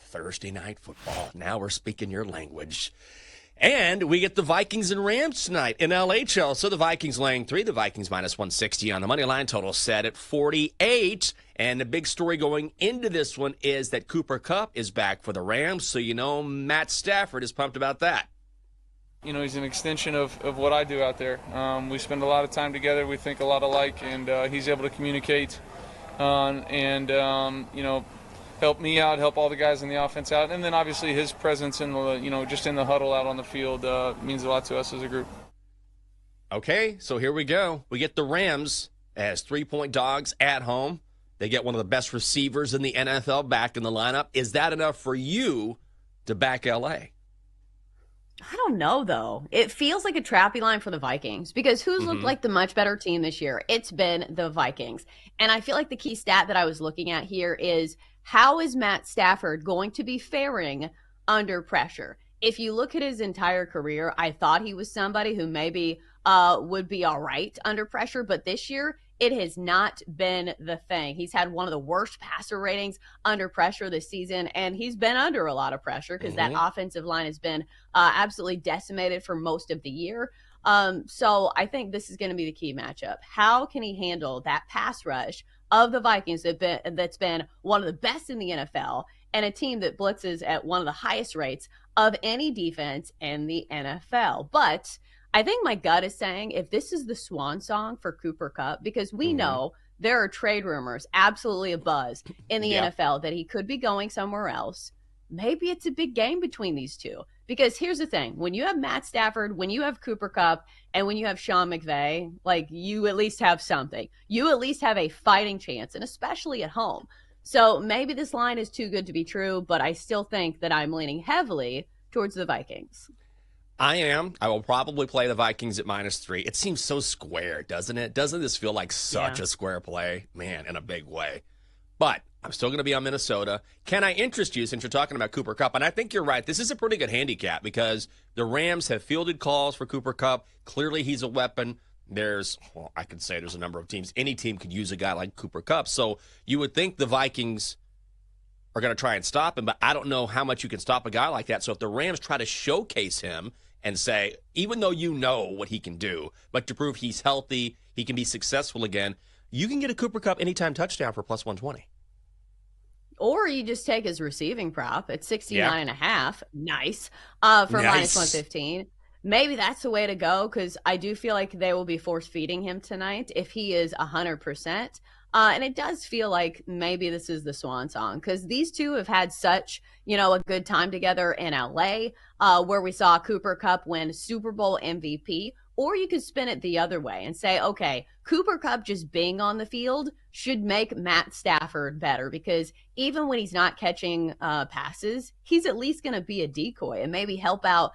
Thursday night football. Now we're speaking your language. And we get the Vikings and Rams tonight in LHL. So the Vikings laying 3, the Vikings minus 160 on the money line, total set at 48. And the big story going into this one is that Cooper Kupp is back for the Rams. So Matt Stafford is pumped about that. He's an extension of what I do out there. We spend a lot of time together. We think a lot alike, and he's able to communicate and help me out, help all the guys in the offense out. And then obviously his presence in the, just in the huddle out on the field means a lot to us as a group. Okay, so here we go. We get the Rams as 3-point dogs at home. They get one of the best receivers in the NFL back in the lineup. Is that enough for you to back L.A.? I don't know, though. It feels like a trappy line for the Vikings because who's looked like the much better team this year? It's been the Vikings. And I feel like the key stat that I was looking at here is how is Matt Stafford going to be faring under pressure? If you look at his entire career, I thought he was somebody who maybe would be all right under pressure. But this year, it has not been the thing. He's had one of the worst passer ratings under pressure this season, and he's been under a lot of pressure because that offensive line has been absolutely decimated for most of the year. So I think this is going to be the key matchup. How can he handle that pass rush of the Vikings that's been one of the best in the NFL and a team that blitzes at one of the highest rates of any defense in the NFL? But I think my gut is saying if this is the swan song for Cooper Kupp, because we know there are trade rumors, absolutely abuzz in the NFL that he could be going somewhere else. Maybe it's a big game between these two. Because here's the thing. When you have Matt Stafford, when you have Cooper Kupp, and when you have Sean McVay, you at least have something. You at least have a fighting chance, and especially at home. So maybe this line is too good to be true, but I still think that I'm leaning heavily towards the Vikings. I am. I will probably play the Vikings at -3. It seems so square, doesn't it? Doesn't this feel like such a square play? Man, in a big way. But I'm still going to be on Minnesota. Can I interest you since you're talking about Cooper Kupp? And I think you're right. This is a pretty good handicap because the Rams have fielded calls for Cooper Kupp. Clearly he's a weapon. I could say there's a number of teams. Any team could use a guy like Cooper Kupp. So you would think the Vikings are going to try and stop him, but I don't know how much you can stop a guy like that. So if the Rams try to showcase him and say, even though you know what he can do, but to prove he's healthy, he can be successful again, you can get a Cooper Kupp anytime touchdown for +120. Or you just take his receiving prop at 69.5. Nice. For -115. Maybe that's the way to go because I do feel like they will be force feeding him tonight if he is 100%. And it does feel like maybe this is the swan song because these two have had such, a good time together in LA where we saw Cooper Kupp win Super Bowl MVP. Or you could spin it the other way and say, okay, Cooper Kupp just being on the field should make Matt Stafford better because even when he's not catching passes, he's at least going to be a decoy and maybe help out,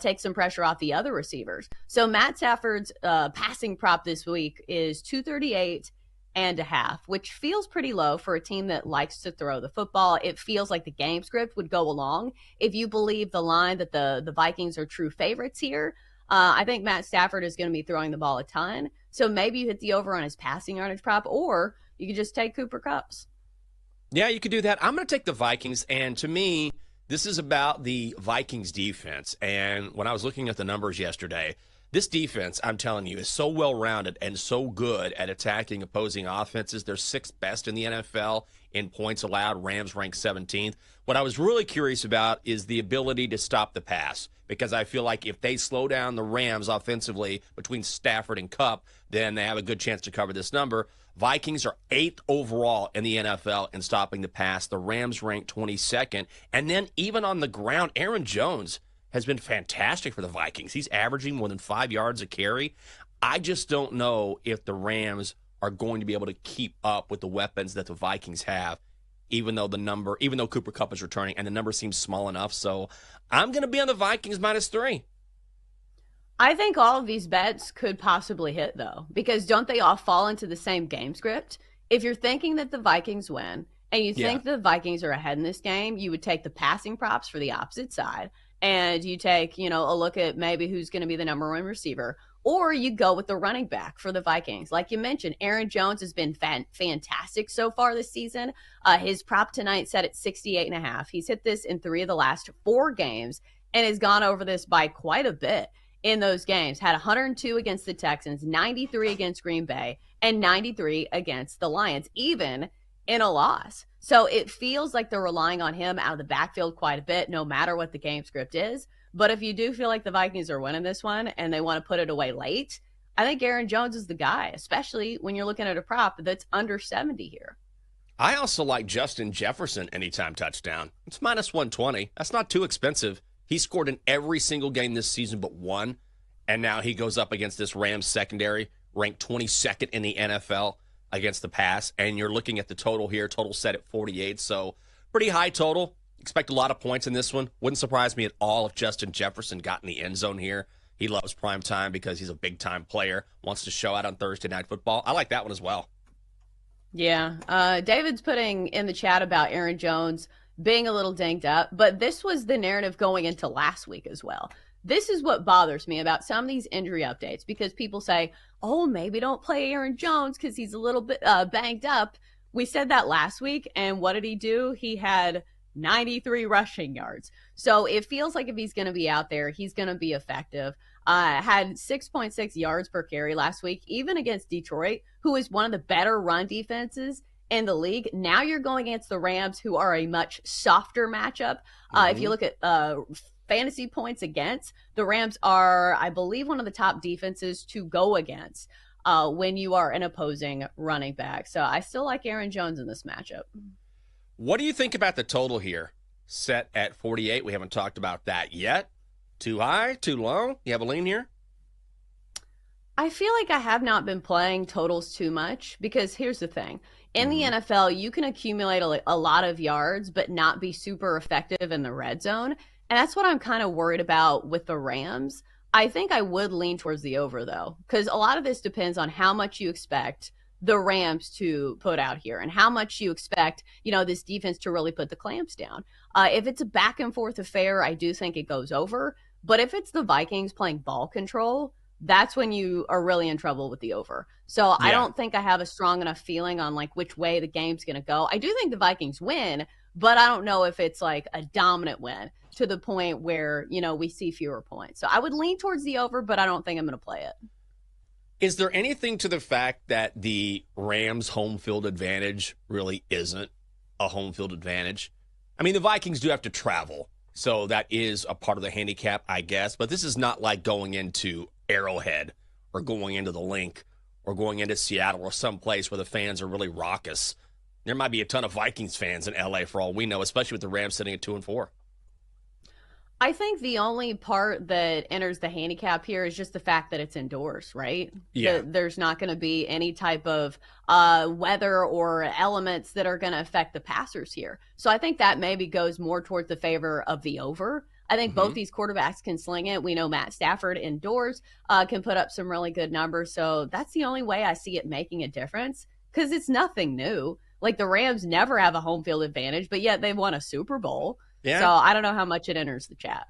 take some pressure off the other receivers. So Matt Stafford's passing prop this week is 238.5, which feels pretty low for a team that likes to throw the football. It feels like the game script would go along if you believe the line that the Vikings are true favorites here. I think Matt Stafford is going to be throwing the ball a ton. So maybe you hit the over on his passing yardage prop, or you could just take Cooper Kupp's. Yeah, you could do that. I'm going to take the Vikings, and to me, this is about the Vikings defense. And when I was looking at the numbers yesterday, this defense, I'm telling you, is so well-rounded and so good at attacking opposing offenses. They're 6th best in the NFL in points allowed. Rams rank 17th. What I was really curious about is the ability to stop the pass because I feel like if they slow down the Rams offensively between Stafford and Kupp, then they have a good chance to cover this number. Vikings are 8th overall in the NFL in stopping the pass. The Rams rank 22nd. And then even on the ground, Aaron Jones has been fantastic for the Vikings. He's averaging more than 5 yards a carry. I just don't know if the Rams are going to be able to keep up with the weapons that the Vikings have, even though Cooper Kupp is returning, and the number seems small enough. So I'm going to be on the Vikings -3. I think all of these bets could possibly hit, though, because don't they all fall into the same game script? If you're thinking that the Vikings win and you think the Vikings are ahead in this game, you would take the passing props for the opposite side. And you take, a look at maybe who's going to be the number one receiver. or you go with the running back for the Vikings. Like you mentioned, Aaron Jones has been fantastic so far this season. His prop tonight set at 68.5. He's hit this in 3 of the last 4 games and has gone over this by quite a bit in those games. Had 102 against the Texans, 93 against Green Bay, and 93 against the Lions, even in a loss. So it feels like they're relying on him out of the backfield quite a bit, no matter what the game script is. But if you do feel like the Vikings are winning this one and they want to put it away late, I think Aaron Jones is the guy, especially when you're looking at a prop that's under 70 here. I also like Justin Jefferson anytime touchdown. It's minus 120. That's not too expensive. He scored in every single game this season but one, and now he goes up against this Rams secondary, ranked 22nd in the NFL against the pass, and you're looking at the total here, total set at 48, so pretty high total. Expect a lot of points in this one. Wouldn't surprise me at all if Justin Jefferson got in the end zone here. He loves prime time because he's a big-time player, wants to show out on Thursday Night Football. I like that one as well. Yeah. David's putting in the chat about Aaron Jones being a little dinged up, but this was the narrative going into last week as well. This is what bothers me about some of these injury updates, because people say, oh, maybe don't play Aaron Jones because he's a little bit banged up. We said that last week, and what did he do? He had 93 rushing yards. So it feels like if he's going to be out there, he's going to be effective. Had 6.6 yards per carry last week, even against Detroit, who is one of the better run defenses in the league. Now you're going against the Rams, who are a much softer matchup. If you look at fantasy points against, the Rams are, I believe, one of the top defenses to go against when you are an opposing running back. So I still like Aaron Jones in this matchup. What do you think about the total here? Set at 48. We haven't talked about that yet. Too high? Too low? You have a lean here? I feel like I have not been playing totals too much, because here's the thing. In the NFL, you can accumulate a lot of yards but not be super effective in the red zone. And that's what I'm kind of worried about with the Rams. I think I would lean towards the over, though, because a lot of this depends on how much you expect the Rams to put out here and how much you expect, this defense to really put the clamps down. If it's a back and forth affair, I do think it goes over. But if it's the Vikings playing ball control, that's when you are really in trouble with the over. So I don't think I have a strong enough feeling on like which way the game's going to go. I do think the Vikings win, but I don't know if it's like a dominant win to the point where, we see fewer points. So I would lean towards the over, but I don't think I'm going to play it. Is there anything to the fact that the Rams' home field advantage really isn't a home field advantage? I mean, the Vikings do have to travel, so that is a part of the handicap, I guess. But this is not like going into Arrowhead or going into the Link or going into Seattle or someplace where the fans are really raucous. There might be a ton of Vikings fans in LA for all we know, especially with the Rams sitting at 2-4. I think the only part that enters the handicap here is just the fact that it's indoors, right? Yeah. There's not going to be any type of weather or elements that are going to affect the passers here. So I think that maybe goes more towards the favor of the over. I think both these quarterbacks can sling it. We know Matt Stafford indoors can put up some really good numbers. So that's the only way I see it making a difference, because it's nothing new. Like the Rams never have a home field advantage, but yet they won a Super Bowl. Yeah. So I don't know how much it enters the chat.